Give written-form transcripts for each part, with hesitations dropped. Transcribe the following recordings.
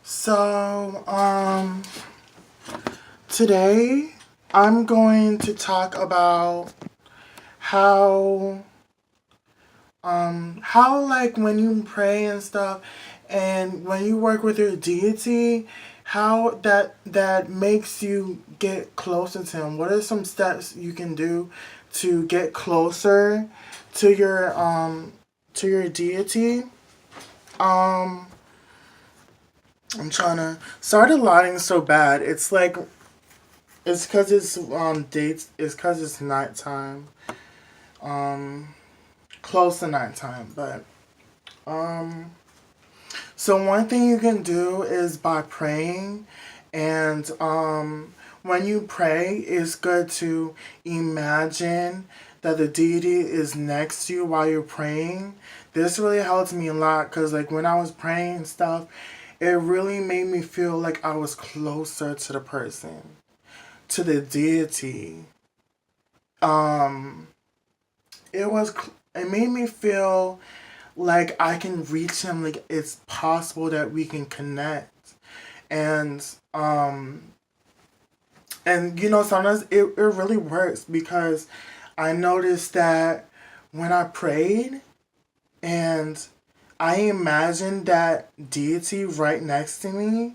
So, today I'm going to talk about how, how like when you pray and stuff, and when you work with your deity, how that makes you get closer to him. What are some steps you can do to get closer to your deity? Um, I'm trying to. Sorry, the lighting's so bad. It's like it's because it's dates. It's because it's nighttime. Um, close to nighttime. But um, so one thing you can do is by praying, and when you pray, it's good to imagine that the deity is next to you while you're praying. This really helps me a lot because like when I was praying and stuff, it really made me feel like I was closer to the person, to the deity. Um, it made me feel like I can reach him, like it's possible that we can connect. And sometimes it really works because I noticed that when I prayed and I imagined that deity right next to me,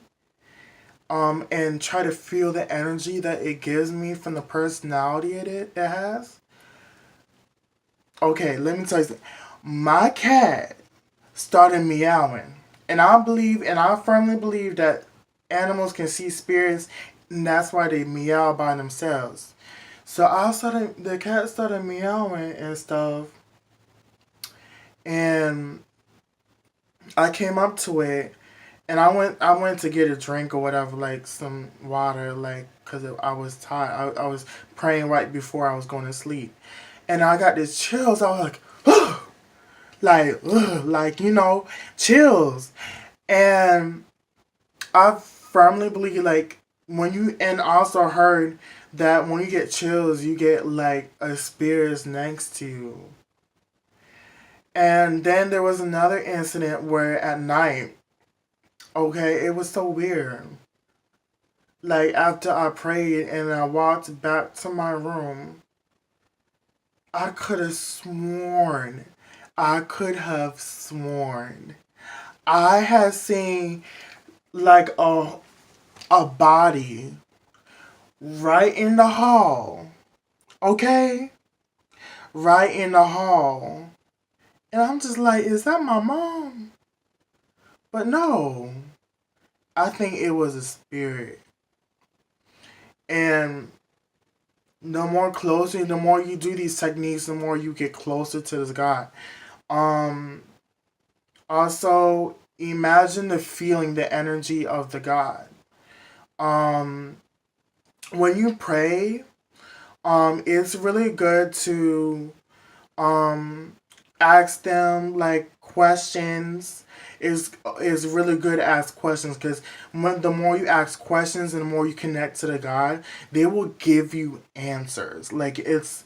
and try to feel the energy that it gives me from the personality it has. Okay, let me tell you something. My cat started meowing. And I firmly believe that animals can see spirits, and that's why they meow by themselves. So the cat started meowing and stuff, and I came up to it, and I went to get a drink or whatever, like some water, like, because I was tired. I was praying right before I was going to sleep. And I got this chills. I was like, chills. And I firmly believe like when you and also heard that when you get chills, you get like a spirit next to you. And then there was another incident where at night, okay, it was so weird. Like after I prayed and I walked back to my room, I could have sworn, I could have sworn I had seen like a body right in the hall. Okay? Right in the hall. And I'm just like, is that my mom? But no. I think it was a spirit. And the more you do these techniques, the more you get closer to this God. Um Also imagine the feeling, the energy of the God. Um when you pray, it's really good to um ask them like questions. Is really good to ask questions because the more you ask questions and the more you connect to the God, they will give you answers. Like it's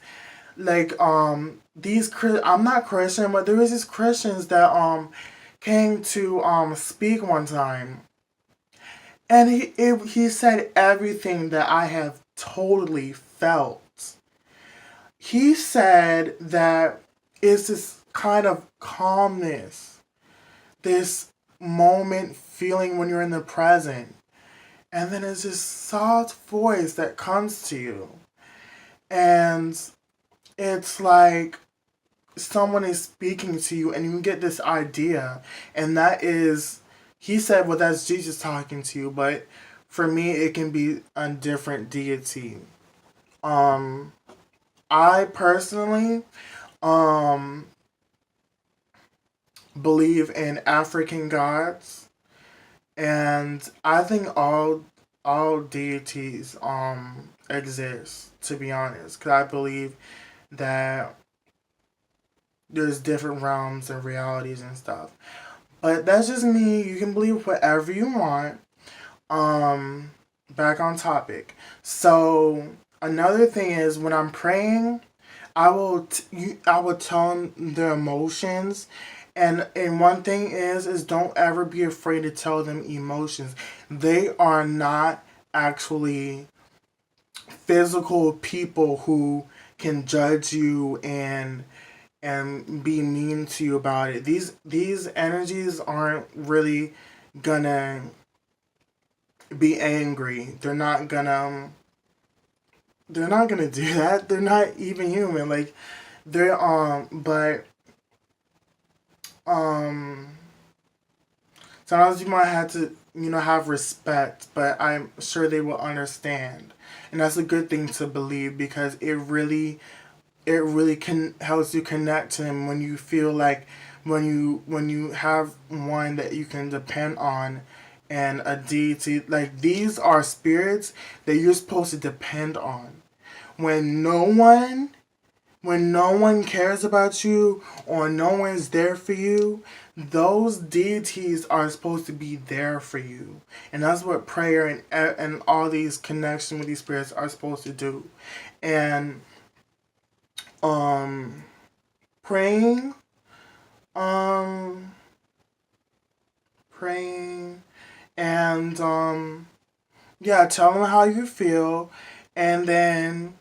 like I'm not Christian, but there was these Christians that came to speak one time, and he said everything that I have totally felt. He said that it's this kind of calmness, this moment feeling when you're in the present, and then it's this soft voice that comes to you, and it's like someone is speaking to you, and you get this idea, and that is, he said, well, that's Jesus talking to you, but for me, it can be a different deity. Um, I personally um believe in African gods, and I think all deities exist, to be honest, because I believe that there's different realms and realities and stuff. But that's just me. You can believe whatever you want. Um, Back on topic. So another thing is when I'm praying, I will tone the emotions And one thing is don't ever be afraid to tell them emotions. They are not actually physical people who can judge you and be mean to you about it. These energies aren't really gonna be angry. They're not gonna do that. They're not even human. Like they're but um sometimes you might have to, have respect, but I'm sure they will understand. And that's a good thing to believe because it really can helps you connect to them when you feel like when you have one that you can depend on and a deity. Like these are spirits that you're supposed to depend on. When no one when no one cares about you or no one's there for you, those deities are supposed to be there for you. And that's what prayer and all these connections with these spirits are supposed to do. And um praying um praying and yeah, tell them how you feel, and then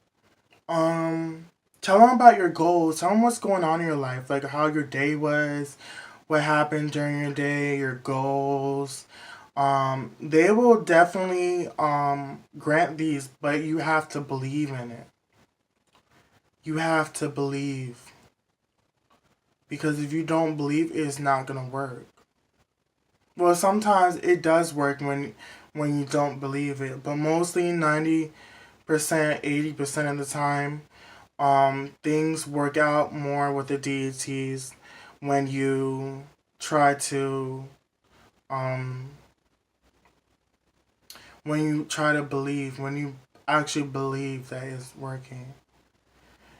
um tell them about your goals. Tell them what's going on in your life, like how your day was, what happened during your day, your goals. They will definitely grant these, but you have to believe in it. You have to believe, because if you don't believe, it's not gonna work. Well, sometimes it does work when you don't believe it, but mostly 90%, 80% of the time, things work out more with the deities when you try to um, believe, when you actually believe that it's working.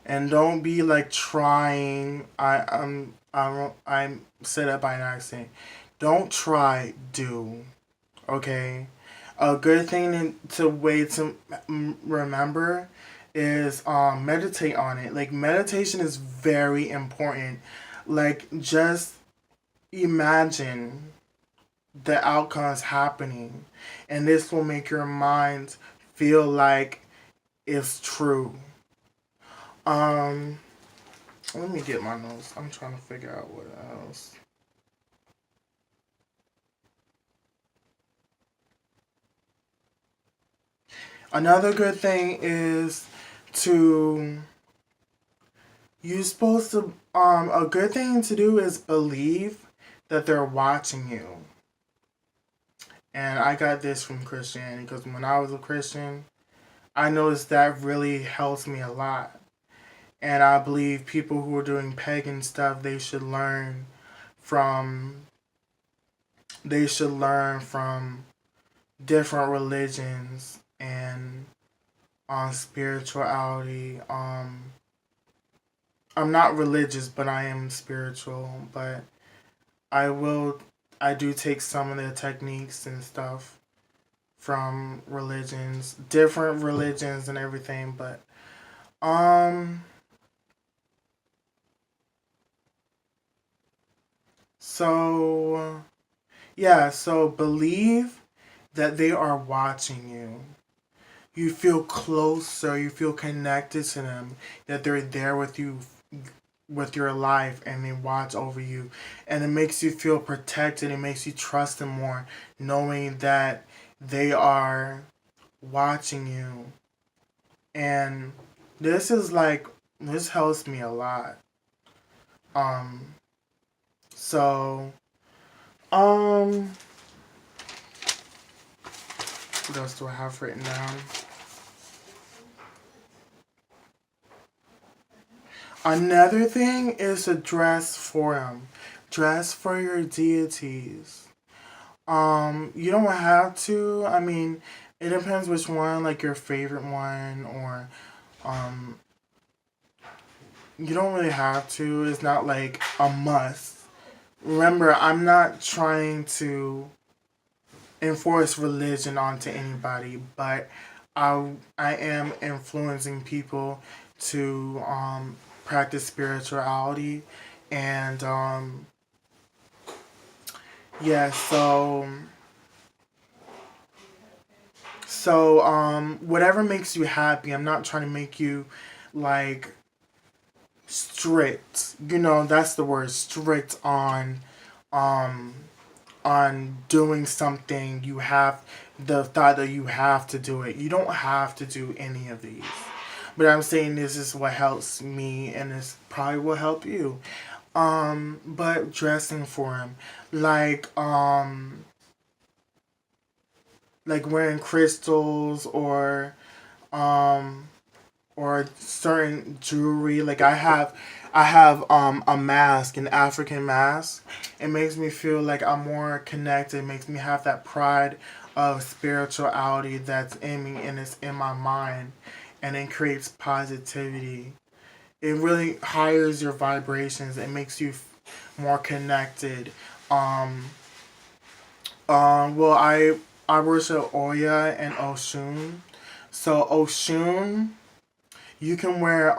And don't be like trying. I said that by an accident. Don't try. Do. Okay. A good thing to way to remember is meditate on it. Like meditation is very important. Like just imagine the outcomes happening, and this will make your mind feel like it's true. Um, Let me get my notes. I'm trying to figure out what else. Another good thing is to you're supposed to a good thing to do is believe that they're watching you. And I got this from Christianity because when I was a Christian, I noticed that really helps me a lot. And I believe people who are doing pagan stuff, from they should learn from different religions and on spirituality. I'm not religious, but I am spiritual. But I will, I do take some of the techniques and stuff from religions, different religions and everything. But um, so yeah, so believe that they are watching you. You feel closer, you feel connected to them, that they're there with you with your life and they watch over you. And it makes you feel protected, it makes you trust them more, knowing that they are watching you. And this is like, this helps me a lot. Um, so, um, what else do I have written down? Another thing is to dress for them. Dress for your deities. You don't have to. I mean, it depends which one, like your favorite one, or um, you don't really have to. It's not like a must. Remember, I'm not trying to enforce religion onto anybody, but I am influencing people to practice spirituality and Yeah, whatever makes you happy. I'm not trying to make you like strict. You know, that's the word, strict um on doing something. You have the thought that you have to do it. You don't have to do any of these. But I'm saying this is what helps me and this probably will help you. But dressing for him. Like like wearing crystals um or certain jewelry. Like I have a mask, an African mask. It makes me feel like I'm more connected. It makes me have that pride of spirituality that's in me and it's in my mind, and it creates positivity. It really highes your vibrations. It makes you more connected. Um, well, I worship Oya and Oshun. So Oshun, you can wear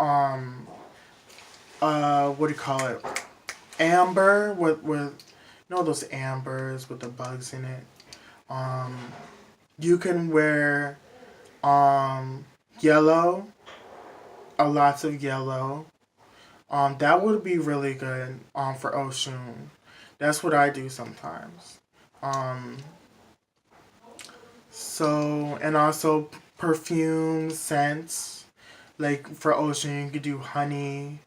what do you call it? Amber with you know those ambers with the bugs in it. Um, you can wear yellow, a lots of yellow. That would be really good for Oshun. That's what I do sometimes. Um, and also perfume scents. Like for Ocean, you could do honey.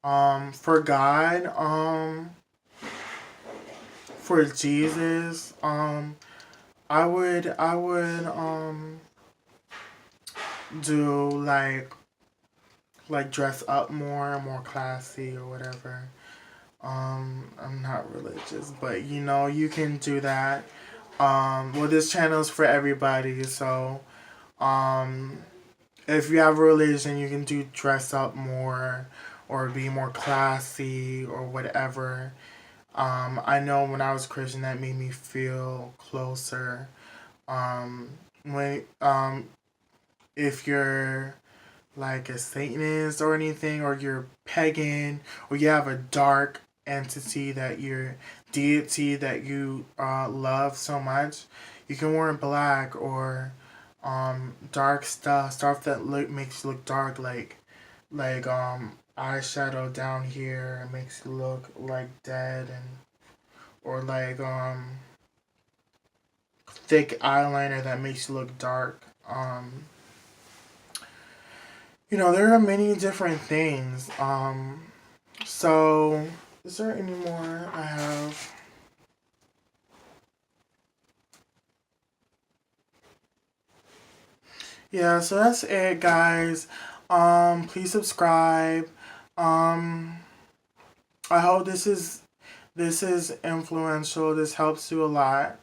For God, for Jesus, I would do like dress up more classy or whatever. I'm not religious, but you know you can do that. Well, this channel is for everybody, so um, if you have a religion, you can do dress up more or be more classy or whatever. I know when I was Christian, that made me feel closer. When if you're like a Satanist or anything, or you're pagan, or you have a dark entity that your deity that you love so much, you can wear black or dark stuff that makes you look dark, like eyeshadow down here makes you look like dead, and or like thick eyeliner that makes you look dark. You know, there are many different things. So is there any more I have? Yeah, so that's it, guys. Please subscribe. Um, I hope this is influential. This helps you a lot.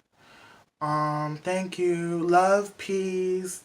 Thank you. Love, peace.